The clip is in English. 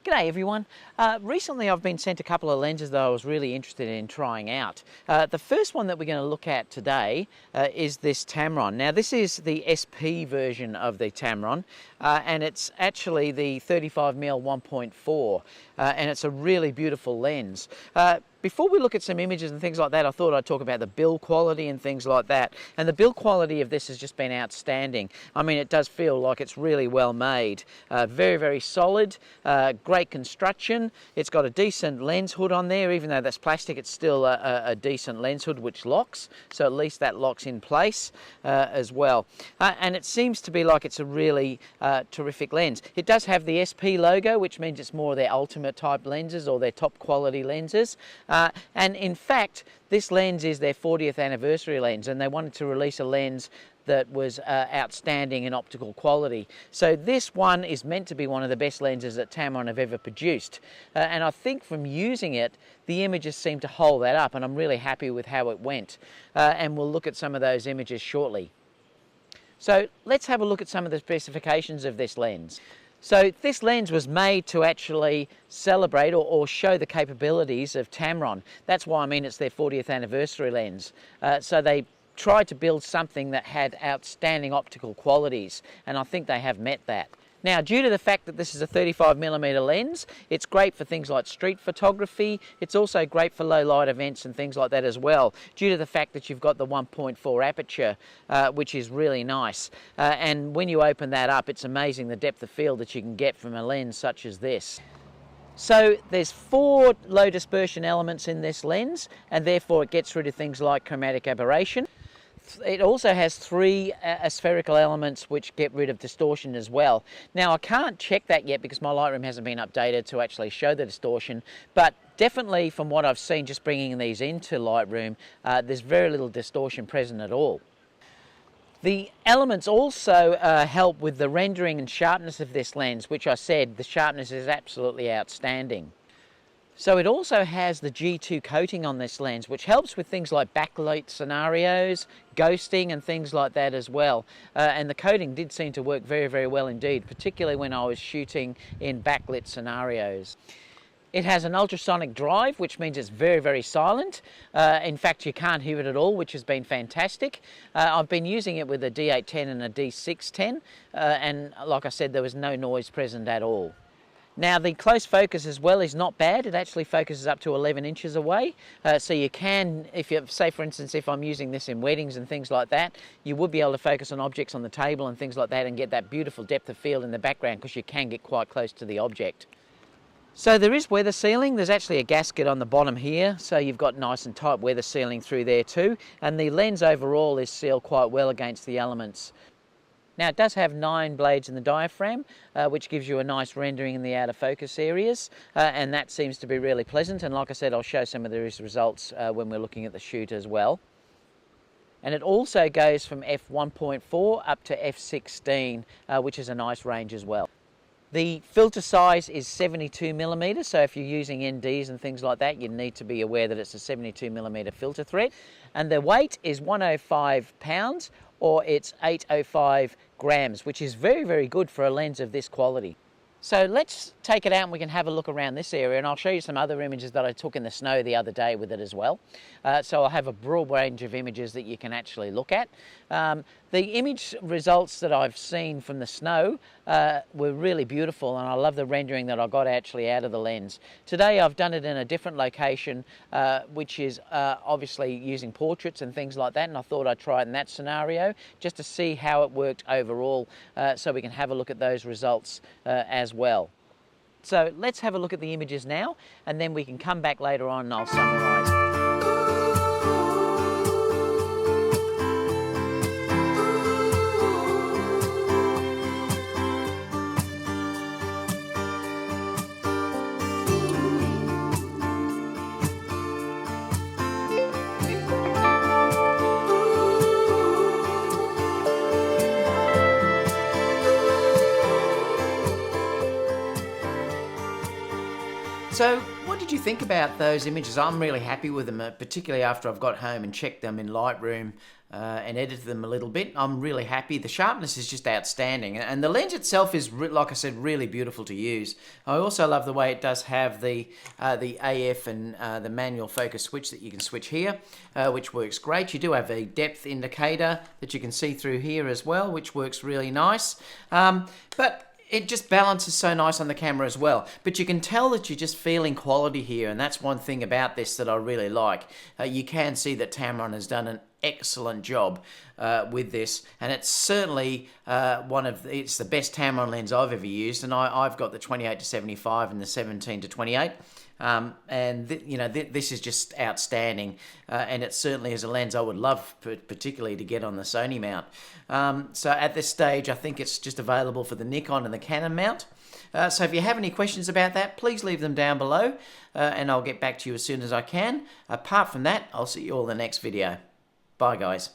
G'day everyone. Recently I've been sent a couple of lenses that I was really interested in trying out. The first one that we're going to look at today is this Tamron. Now this is the SP version of the Tamron and it's actually the 35mm 1.4 and it's a really beautiful lens. Before we look at some images and things like that, I thought I'd talk about the build quality and things like that. And the build quality of this has just been outstanding. I mean, it does feel like it's really well made. Very, very solid, great construction. It's got a decent lens hood on there. Even though that's plastic, it's still a decent lens hood which locks. So at least that locks in place as well. And it seems to be like it's a really terrific lens. It does have the SP logo, which means it's more their ultimate type lenses or their top quality lenses. And in fact, this lens is their 40th anniversary lens, and they wanted to release a lens that was outstanding in optical quality. So this one is meant to be one of the best lenses that Tamron have ever produced. And I think from using it, the images seem to hold that up, and I'm really happy with how it went. And we'll look at some of those images shortly. So let's have a look at some of the specifications of this lens. So this lens was made to actually celebrate or show the capabilities of Tamron. That's why I mean it's their 40th anniversary lens. So they tried to build something that had outstanding optical qualities, and I think they have met that. Now, due to the fact that this is a 35mm lens, it's great for things like street photography. It's also great for low light events and things like that as well, due to the fact that you've got the 1.4 aperture, which is really nice. And when you open that up, it's amazing the depth of field that you can get from a lens such as this. So there's 4 low dispersion elements in this lens, and therefore it gets rid of things like chromatic aberration. It also has 3 aspherical elements which get rid of distortion as well. Now I can't check that yet because my Lightroom hasn't been updated to actually show the distortion, but definitely from what I've seen just bringing these into Lightroom, there's very little distortion present at all. The elements also help with the rendering and sharpness of this lens, which I said the sharpness is absolutely outstanding. So it also has the G2 coating on this lens, which helps with things like backlight scenarios, ghosting and things like that as well. And the coating did seem to work very, very well indeed, particularly when I was shooting in backlit scenarios. It has an ultrasonic drive, which means it's very, very silent. In fact, you can't hear it at all, which has been fantastic. I've been using it with a D810 and a D610, and like I said, there was no noise present at all. Now the close focus as well is not bad. It actually focuses up to 11 inches away. So you can, if you say for instance, if I'm using this in weddings and things like that, you would be able to focus on objects on the table and things like that and get that beautiful depth of field in the background because you can get quite close to the object. So there is weather sealing. There's actually a gasket on the bottom here, so you've got nice and tight weather sealing through there too. And the lens overall is sealed quite well against the elements. Now it does have 9 blades in the diaphragm, which gives you a nice rendering in the outer focus areas, and that seems to be really pleasant. And like I said, I'll show some of the results when we're looking at the shoot as well. And it also goes from f1.4 up to f16, which is a nice range as well. The filter size is 72mm, so if you're using NDs and things like that, you need to be aware that it's a 72mm filter thread. And the weight is 105 pounds, or it's 805 grams, which is very, very good for a lens of this quality. So let's take it out and we can have a look around this area, and I'll show you some other images that I took in the snow the other day with it as well. So I'll have a broad range of images that you can actually look at. The image results that I've seen from the snow were really beautiful, and I love the rendering that I got actually out of the lens. Today I've done it in a different location, which is obviously using portraits and things like that, and I thought I'd try it in that scenario just to see how it worked overall, so we can have a look at those results as well. So let's have a look at the images now, and then we can come back later on and I'll summarise. So what did you think about those images? I'm really happy with them, particularly after I've got home and checked them in Lightroom and edited them a little bit. I'm really happy. The sharpness is just outstanding, and the lens itself is, like I said, really beautiful to use. I also love the way it does have the AF and the manual focus switch that you can switch here, which works great. You do have a depth indicator that you can see through here as well, which works really nice. But it just balances so nice on the camera as well. But you can tell that you're just feeling quality here, and that's one thing about this that I really like. You can see that Tamron has done an excellent job with this, and it's certainly it's the best Tamron lens I've ever used, and I've got the 28-75 and the 17-28. This is just outstanding, and it certainly is a lens I would love particularly to get on the Sony mount. So at this stage I think it's just available for the Nikon and the Canon mount. So if you have any questions about that, please leave them down below, and I'll get back to you as soon as I can. Apart from that, I'll see you all in the next video. Bye guys.